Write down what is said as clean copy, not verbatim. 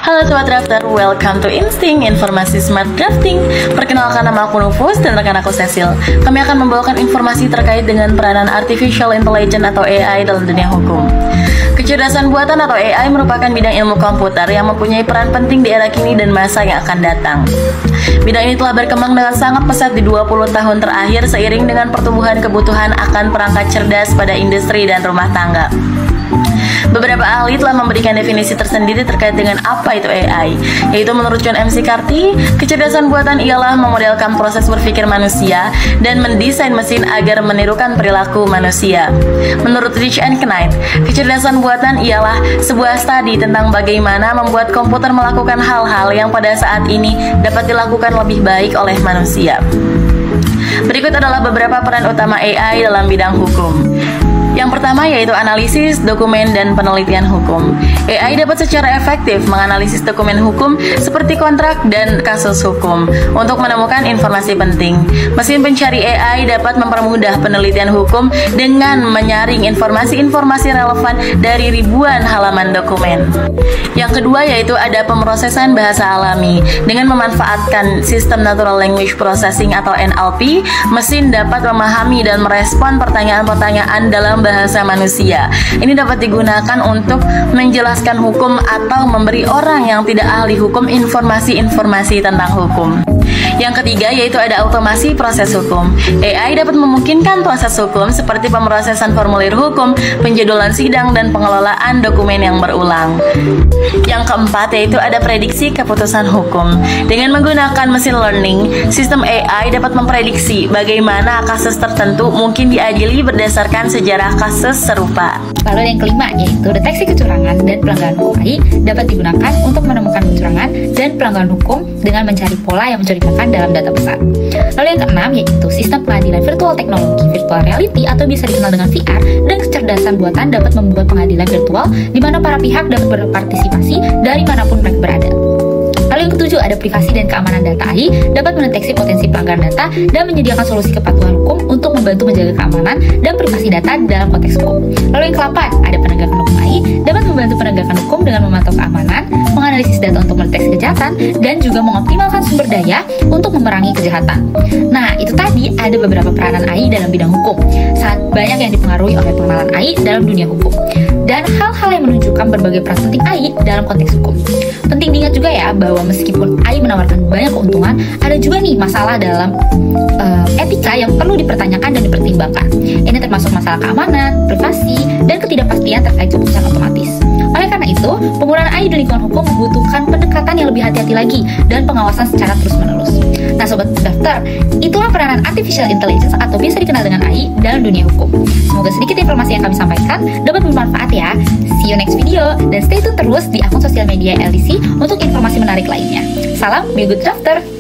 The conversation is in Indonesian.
Halo Sobat Drafter, welcome to Insting, informasi smart drafting. Perkenalkan, nama aku Nufus dan rekan aku Cecil. Kami akan membawakan informasi terkait dengan peranan Artificial Intelligence atau AI dalam dunia hukum. Kecerdasan buatan atau AI merupakan bidang ilmu komputer yang mempunyai peran penting di era kini dan masa yang akan datang. Bidang ini telah berkembang dengan sangat pesat di 20 tahun terakhir seiring dengan pertumbuhan kebutuhan akan perangkat cerdas pada industri dan rumah tangga. Beberapa ahli telah memberikan definisi tersendiri terkait dengan apa itu AI, yaitu menurut John McCarthy, kecerdasan buatan ialah memodelkan proses berpikir manusia dan mendesain mesin agar menirukan perilaku manusia. Menurut Rich and Knight, kecerdasan buatan ialah sebuah studi tentang bagaimana membuat komputer melakukan hal-hal yang pada saat ini dapat dilakukan lebih baik oleh manusia. Berikut adalah beberapa peran utama AI dalam bidang hukum. Yang pertama yaitu analisis, dokumen, dan penelitian hukum. AI dapat secara efektif menganalisis dokumen hukum seperti kontrak dan kasus hukum untuk menemukan informasi penting. Mesin pencari AI dapat mempermudah penelitian hukum dengan menyaring informasi-informasi relevan dari ribuan halaman dokumen. Yang kedua yaitu ada pemrosesan bahasa alami. Dengan memanfaatkan sistem Natural Language Processing atau NLP, mesin dapat memahami dan merespon pertanyaan-pertanyaan dalam bahasa manusia. Ini dapat digunakan untuk menjelaskan hukum atau memberi orang yang tidak ahli hukum informasi-informasi tentang hukum. Yang ketiga yaitu ada otomasi proses hukum. AI dapat memungkinkan proses hukum seperti pemrosesan formulir hukum, penjadwalan sidang, dan pengelolaan dokumen yang berulang. Yang keempat yaitu ada prediksi keputusan hukum. Dengan menggunakan machine learning, sistem AI dapat memprediksi bagaimana kasus tertentu mungkin diadili berdasarkan sejarah kasus serupa. Lalu yang kelima yaitu deteksi kecurangan dan pelanggaran hukum. AI dapat digunakan untuk menemukan kecurangan dan pelanggaran hukum dengan mencari pola yang mencurigakan dalam data besar. Lalu yang keenam yaitu sistem pengadilan virtual teknologi virtual reality atau bisa dikenal dengan VR, dan kecerdasan buatan dapat membuat pengadilan virtual di mana para pihak dapat berpartisipasi dari manapun mereka berada. Lalu yang ketujuh ada privasi dan keamanan data. AI dapat mendeteksi potensi pelanggaran data dan menyediakan solusi kepatuhan hukum untuk membantu menjaga keamanan dan privasi data dalam konteks hukum. Lalu yang ke-8 ada penegakan hukum. AI dapat membantu penegakan hukum dengan memantau keamanan, menganalisis data untuk mendeteksi kejahatan, dan juga mengoptimalkan sumber daya untuk memerangi kejahatan. Nah, itu tadi ada beberapa peranan AI dalam bidang hukum. Sangat banyak yang dipengaruhi oleh pengenalan AI dalam dunia hukum dan hal-hal yang menunjukkan berbagai peran penting AI dalam konteks hukum. Penting diingat juga ya bahwa meskipun AI menawarkan banyak keuntungan, ada juga nih masalah dalam etika yang perlu dipertanyakan dan dipertimbangkan. Ini termasuk masalah keamanan, privasi, dan ketidakpastian terkait keputusan otomatis. Oleh karena itu, penggunaan AI di lingkungan hukum membutuhkan pendekatan yang lebih hati-hati lagi dan pengawasan secara terus-menerus. Nah Sobat Daftar, itulah peranan Artificial Intelligence atau biasa dikenal dengan AI dalam dunia hukum. Semoga sedikit informasi yang kami sampaikan dapat bermanfaat ya. See you next video, dan stay tune terus di akun sosial media LDC untuk informasi menarik lainnya. Salam, be good drafter!